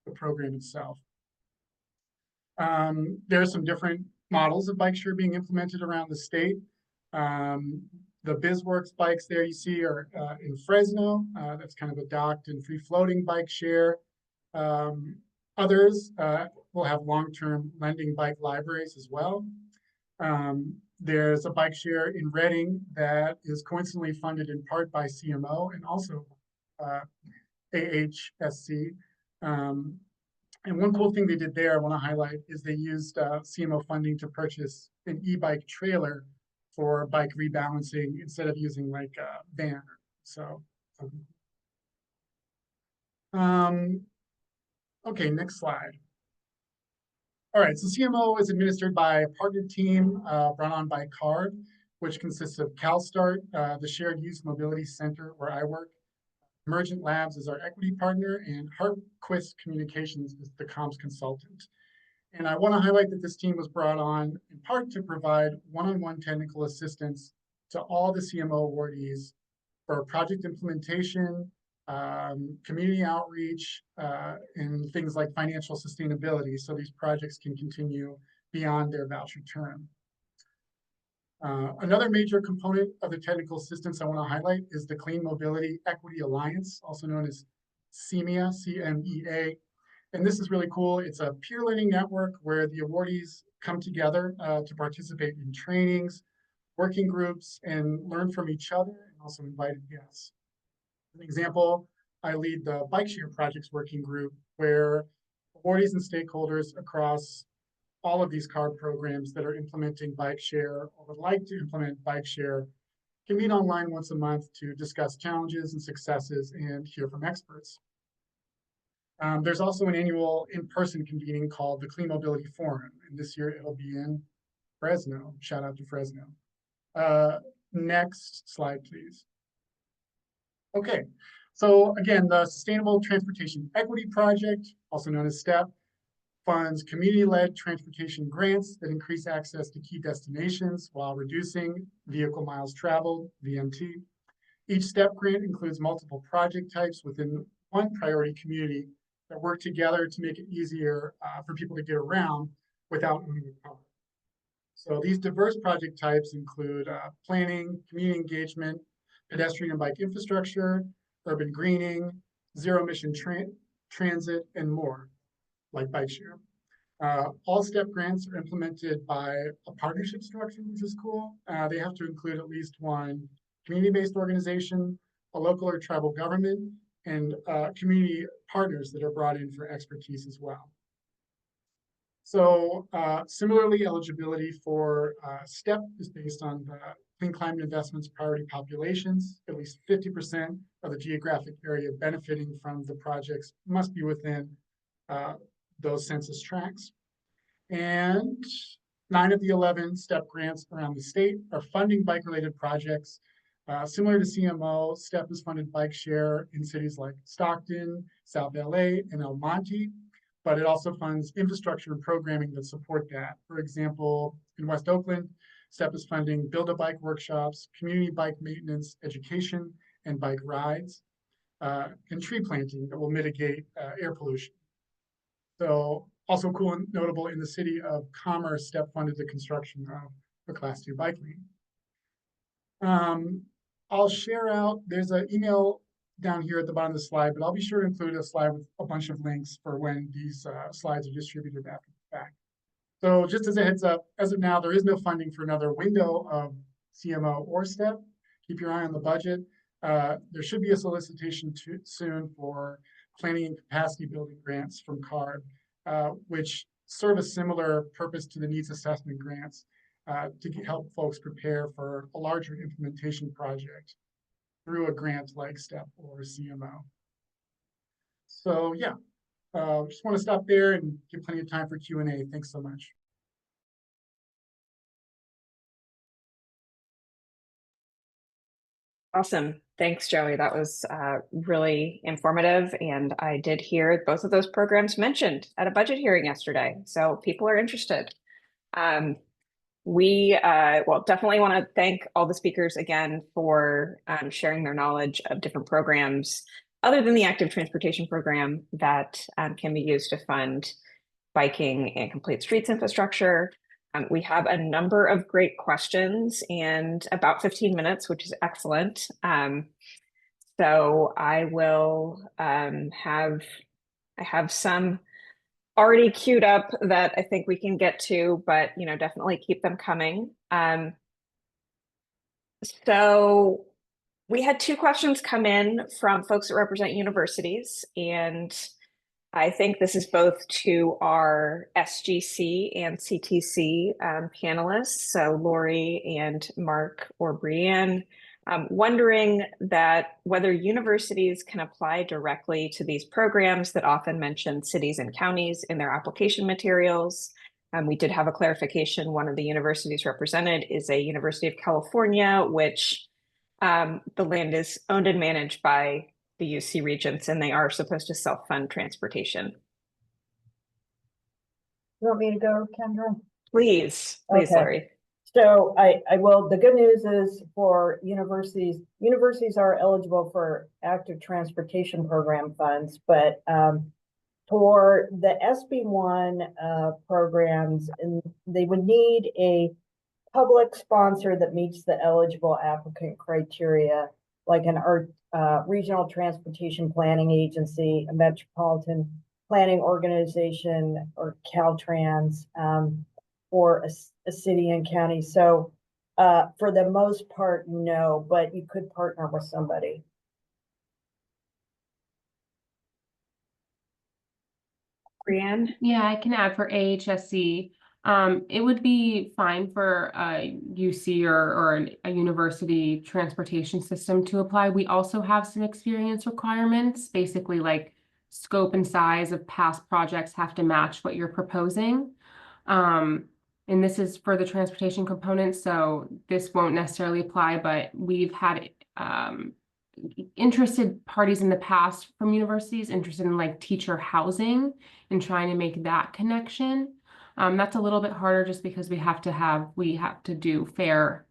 the program itself. There are some different models of bike share being implemented around the state. The BizWorks bikes there you see are in Fresno. That's kind of a docked and free-floating bike share. Others will have long-term lending bike libraries as well. There's a bike share in Reading that is coincidentally funded in part by CMO and also AHSC. And one cool thing they did there I want to highlight is they used CMO funding to purchase an e-bike trailer for bike rebalancing instead of using like a van. So, okay, next slide. All right, so CMO is administered by a partner team brought on by CARD, which consists of CalSTART, the Shared Use Mobility Center where I work. Emergent Labs is our equity partner, and Hartquist Communications is the comms consultant. And I want to highlight that this team was brought on in part to provide one-on-one technical assistance to all the CMO awardees for project implementation, community outreach, and things like financial sustainability, so these projects can continue beyond their voucher term. Another major component of the technical assistance I want to highlight is the Clean Mobility Equity Alliance, also known as CMEA, C-M-E-A. And this is really cool. It's a peer learning network where the awardees come together to participate in trainings, working groups, and learn from each other, and also invited guests. An example, I lead the Bike Share Projects Working Group, where awardees and stakeholders across all of these CARD programs that are implementing bike share or would like to implement bike share can meet online once a month to discuss challenges and successes and hear from experts. There's also an annual in-person convening called the Clean Mobility Forum, and this year it'll be in Fresno. Shout out to Fresno. Next slide, please. Okay, so again, the Sustainable Transportation Equity Project, also known as STEP, funds community-led transportation grants that increase access to key destinations while reducing vehicle miles traveled, VMT. Each STEP grant includes multiple project types within one priority community that work together to make it easier for people to get around without owning a car. So these diverse project types include planning, community engagement, pedestrian and bike infrastructure, urban greening, zero-emission transit, and more, like bike share. All STEP grants are implemented by a partnership structure, which is cool. They have to include at least one community-based organization, a local or tribal government, and community partners that are brought in for expertise as well. So similarly, eligibility for STEP is based on the Clean Climate Investments priority populations. At least 50% of the geographic area benefiting from the projects must be within those census tracts. And 9 of the 11 STEP grants around the state are funding bike-related projects. Similar to CMO, STEP is funded bike share in cities like Stockton, South LA, and El Monte, but it also funds infrastructure and programming that support that. For example, in West Oakland, STEP is funding Build-A-Bike workshops, community bike maintenance, education, and bike rides, and tree planting that will mitigate air pollution. So also cool and notable, in the city of Commerce, STEP funded the construction of a Class 2 bike lane. I'll share out, there's an email down here at the bottom of the slide, but I'll be sure to include a slide with a bunch of links for when these slides are distributed after the fact. So just as a heads up, as of now, there is no funding for another window of CMO or STEP. Keep your eye on the budget. There should be a solicitation soon for planning and capacity building grants from CARD, which serve a similar purpose to the needs assessment grants. help folks prepare for a larger implementation project through a grant like STEP or CMO. So yeah, just want to stop there and give plenty of time for Q&A. Thanks so much. Awesome. Thanks, Joey. That was really informative. And I did hear both of those programs mentioned at a budget hearing yesterday. So people are interested. We definitely want to thank all the speakers again for sharing their knowledge of different programs other than the active transportation program that can be used to fund biking and complete streets infrastructure. We have a number of great questions and about 15 minutes, which is excellent. So I will I have some already queued up that I think we can get to, but definitely keep them coming. So we had 2 questions come in from folks that represent universities, and I think this is both to our SGC and CTC panelists, so Lori and Mark or Brianne, wondering that whether universities can apply directly to these programs that often mention cities and counties in their application materials. We did have a clarification. One of the universities represented is a University of California, which the land is owned and managed by the UC Regents, and they are supposed to self-fund transportation. You want me to go, Kendra? Please, Okay. Lori. So I will, the good news is for universities are eligible for active transportation program funds, but for the SB1 programs, and they would need a public sponsor that meets the eligible applicant criteria, like an regional transportation planning agency, a metropolitan planning organization, or Caltrans, or a city and county. So for the most part, no, but you could partner with somebody. Brianne? Yeah, I can add for AHSC. It would be fine for a UC or a university transportation system to apply. We also have some experience requirements, basically like scope and size of past projects have to match what you're proposing. And this is for the transportation component, so this won't necessarily apply, but we've had interested parties in the past from universities interested in like teacher housing and trying to make that connection. That's a little bit harder just because we have to do fair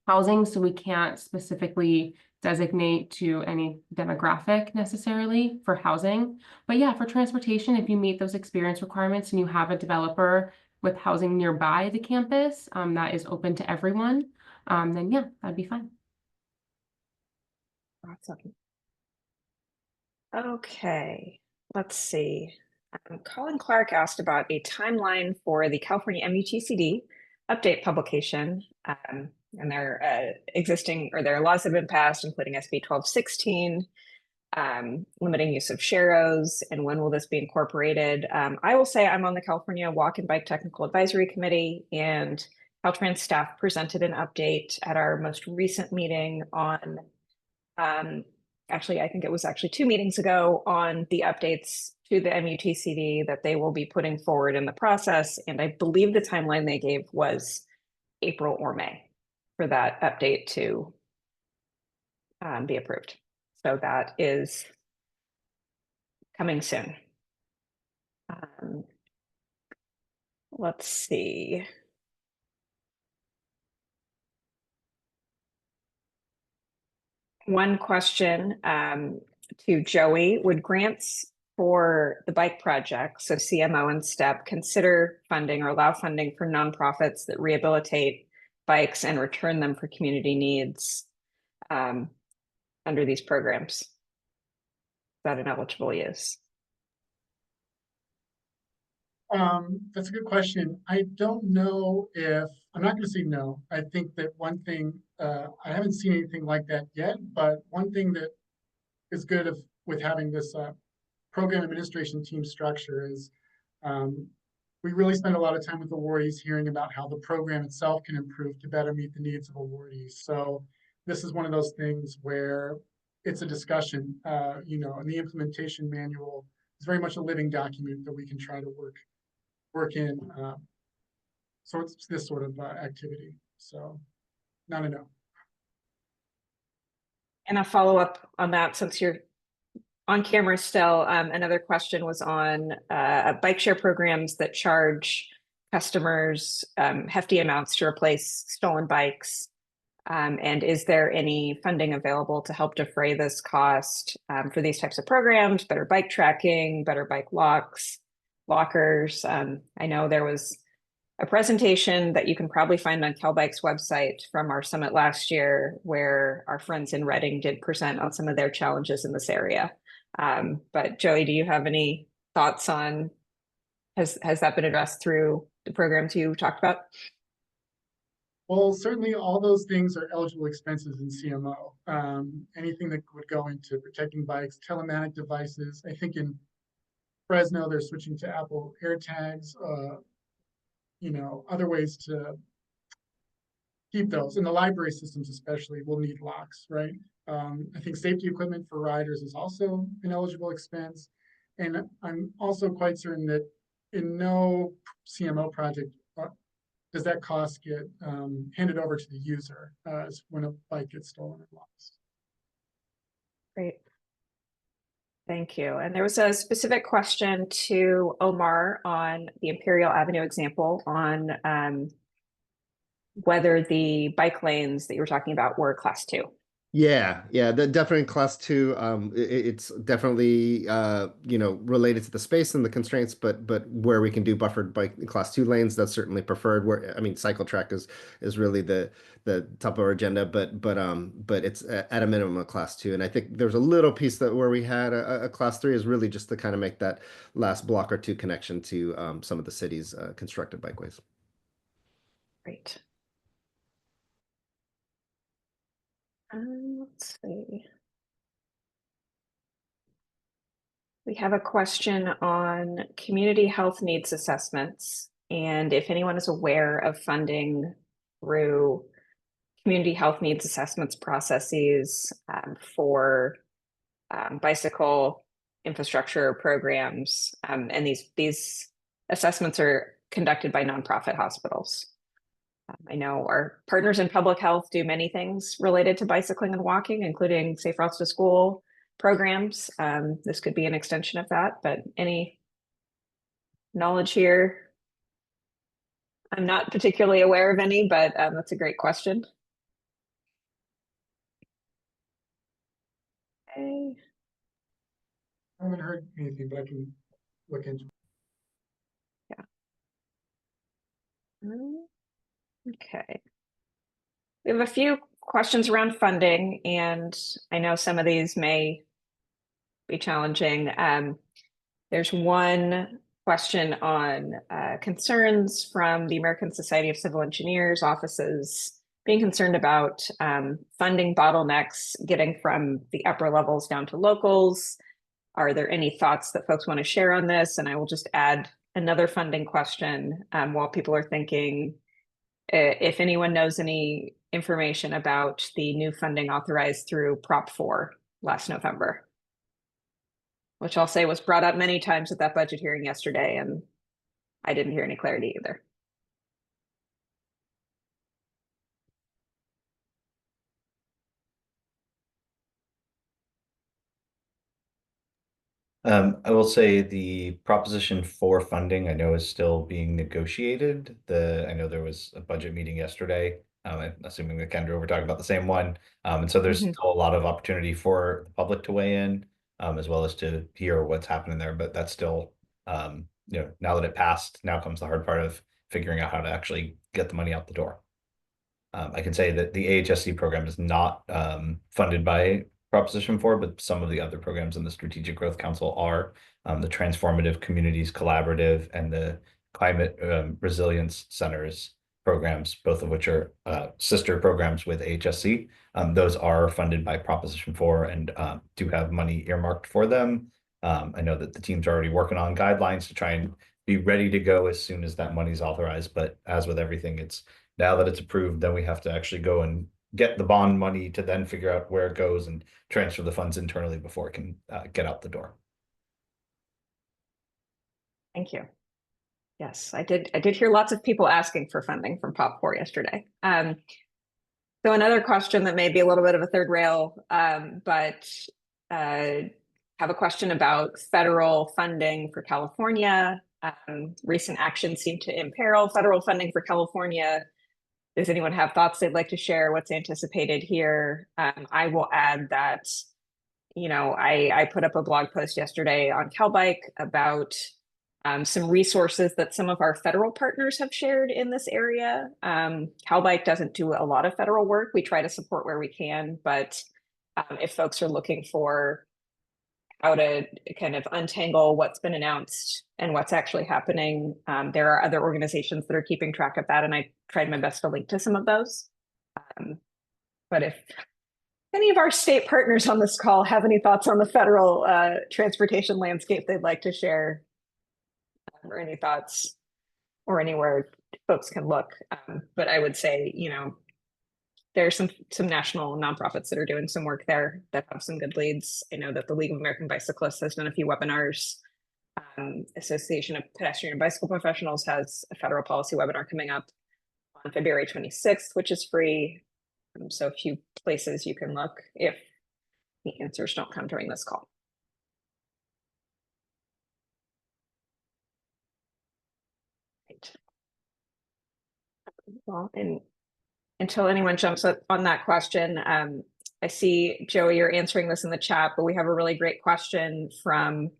housing, so we can't specifically designate to any demographic necessarily for housing. But yeah, for transportation, if you meet those experience requirements and you have a developer with housing nearby the campus, that is open to everyone, then yeah, that'd be fine. Awesome. Okay, let's see. Colin Clark asked about a timeline for the California MUTCD update publication, and their existing, or their laws have been passed, including SB 1216, limiting use of sharrows, and when will this be incorporated? I will say I'm on the California Walk and Bike Technical Advisory Committee, and Caltrans staff presented an update at our most recent meeting on, actually, I think it was actually 2 meetings ago, on the updates to the MUTCD that they will be putting forward in the process. And I believe the timeline they gave was April or May for that update to be approved. So that is coming soon. Let's see. One question to Joey: would grants for the bike project, so CMO and STEP, consider funding or allow funding for nonprofits that rehabilitate bikes and return them for community needs under these programs? Is that an eligible use? That's a good question. I don't know if, I'm not going to say no. I think that one thing, I haven't seen anything like that yet, but one thing that is good with having this program administration team structure is we really spend a lot of time with awardees hearing about how the program itself can improve to better meet the needs of awardees. So this is one of those things where it's a discussion, and the implementation manual is very much a living document that we can try to work in. So it's this sort of activity. So not a no. And a follow-up on that, since you're on camera still, another question was on bike share programs that charge customers hefty amounts to replace stolen bikes. And is there any funding available to help defray this cost for these types of programs, better bike tracking, better bike lockers? I know there was a presentation that you can probably find on CalBike's website from our summit last year, where our friends in Reading did present on some of their challenges in this area. But Joey, do you have any thoughts on, has that been addressed through the programs you talked about? Well, certainly all those things are eligible expenses in CMO. Anything that would go into protecting bikes, telematic devices. I think in Fresno, they're switching to Apple AirTags, other ways to keep those. And the library systems especially will need locks, right? I think safety equipment for riders is also an eligible expense. And I'm also quite certain that in no CMO project does that cost get handed over to the user when a bike gets stolen or lost. Great. Thank you. And there was a specific question to Omar on the Imperial Avenue example on whether the bike lanes that you were talking about were class 2. Yeah, definitely class 2. It's definitely related to the space and the constraints, but where we can do buffered bike class 2 lanes, that's certainly preferred. Where cycle track is really the top of our agenda, but it's at a minimum a class 2. And I think there's a little piece that where we had a class 3 is really just to kind of make that last block or two connection to some of the city's constructed bikeways. Great. Let's see. We have a question on community health needs assessments, and if anyone is aware of funding through community health needs assessments processes for bicycle infrastructure programs, and these assessments are conducted by nonprofit hospitals. I know our partners in public health do many things related to bicycling and walking, including safe routes to school programs. This could be an extension of that, but any knowledge here? I'm not particularly aware of any, but that's a great question. Okay. I haven't heard anything, but I can look into it. Yeah. Okay. We have a few questions around funding, and I know some of these may be challenging. There's one question on concerns from the American Society of Civil Engineers offices being concerned about funding bottlenecks getting from the upper levels down to locals. Are there any thoughts that folks want to share on this? And I will just add another funding question while people are thinking. If anyone knows any information about the new funding authorized through Prop 4 last November, which I'll say was brought up many times at that budget hearing yesterday, and I didn't hear any clarity either. I will say the Proposition 4 funding I know is still being negotiated. I know there was a budget meeting yesterday. I'm assuming that Kendra, we're talking about the same one. And so there's still a lot of opportunity for the public to weigh in, as well as to hear what's happening there. But that's still, now that it passed, now comes the hard part of figuring out how to actually get the money out the door. I can say that the AHSC program is not funded by Proposition 4, but some of the other programs in the Strategic Growth Council are the Transformative Communities Collaborative and the Climate Resilience Centers programs, both of which are sister programs with AHSC. Those are funded by Proposition 4 and do have money earmarked for them. I know that the team's already working on guidelines to try and be ready to go as soon as that money's authorized. But as with everything, it's now that it's approved, then we have to actually go and get the bond money to then figure out where it goes and transfer the funds internally before it can get out the door. Thank you. Yes, I did hear lots of people asking for funding from POP4 yesterday. So another question that may be a little bit of a third rail, but have a question about federal funding for California. Recent actions seem to imperil federal funding for California. Does anyone have thoughts they'd like to share? What's anticipated here? I will add that, I put up a blog post yesterday on CalBike about some resources that some of our federal partners have shared in this area. CalBike doesn't do a lot of federal work. We try to support where we can, but if folks are looking for how to kind of untangle what's been announced and what's actually happening, there are other organizations that are keeping track of that, and I tried my best to link to some of those. But if any of our state partners on this call have any thoughts on the federal transportation landscape they'd like to share, or any thoughts or anywhere folks can look. But I would say, there's some national nonprofits that are doing some work there that have some good leads. I know that the League of American Bicyclists has done a few webinars. Association of Pedestrian and Bicycle Professionals has a federal policy webinar coming up on February 26th, which is free. So a few places you can look if the answers don't come during this call. Right. Well, and until anyone jumps up on that question, I see, Joey, you're answering this in the chat, but we have a really great question from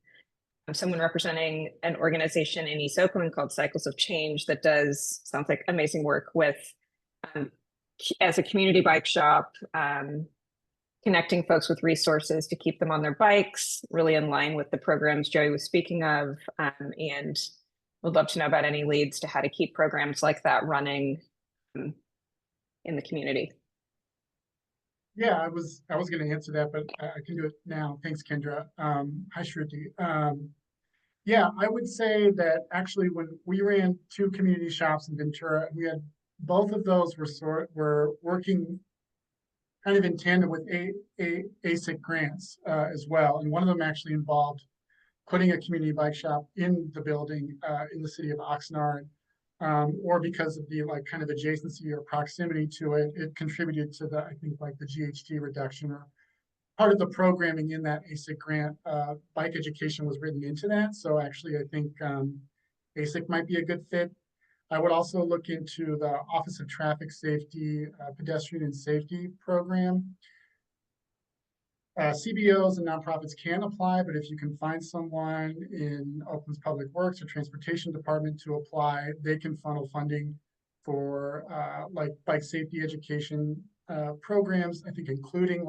someone representing an organization in East Oakland called Cycles of Change that sounds like amazing work with, as a community bike shop, connecting folks with resources to keep them on their bikes, really in line with the programs Joey was speaking of, and would love to know about any leads to how to keep programs like that running in the community. Yeah, I was going to answer that, but I can do it now. Thanks, Kendra. Hi, Shruti. Yeah, I would say that actually when we ran 2 community shops in Ventura, we had both of those were working kind of in tandem with ASIC grants as well, and one of them actually involved putting a community bike shop in the building in the city of Oxnard. Or because of the kind of adjacency or proximity to it, it contributed to the, I think, the GHG reduction, or part of the programming in that ASIC grant. Bike education was written into that. So actually, I think ASIC might be a good fit. I would also look into the Office of Traffic Safety, Pedestrian and Safety Program. CBOs and nonprofits can apply, but if you can find someone in Oakland's Public Works or Transportation Department to apply, they can funnel funding for bike safety education programs. I think including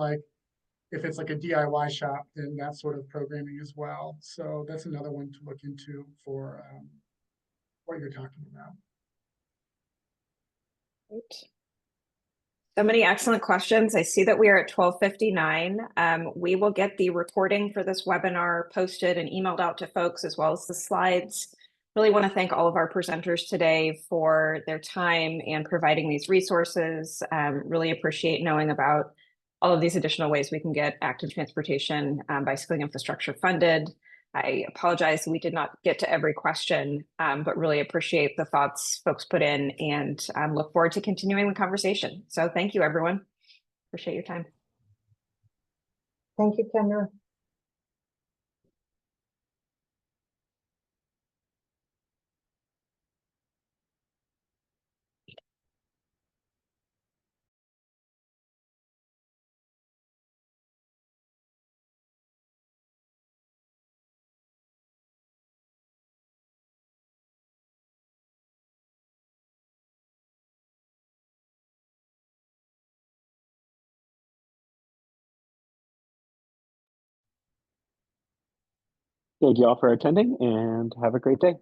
if it's a DIY shop, then that sort of programming as well. So that's another one to look into for what you're talking about. Great. So many excellent questions. I see that we are at 12:59. We will get the recording for this webinar posted and emailed out to folks, as well as the slides. Really want to thank all of our presenters today for their time and providing these resources. Really appreciate knowing about all of these additional ways we can get active transportation bicycling infrastructure funded. I apologize we did not get to every question, but really appreciate the thoughts folks put in, and look forward to continuing the conversation. So thank you, everyone. Appreciate your time. Thank you, Kendra. Thank you all for attending, and have a great day.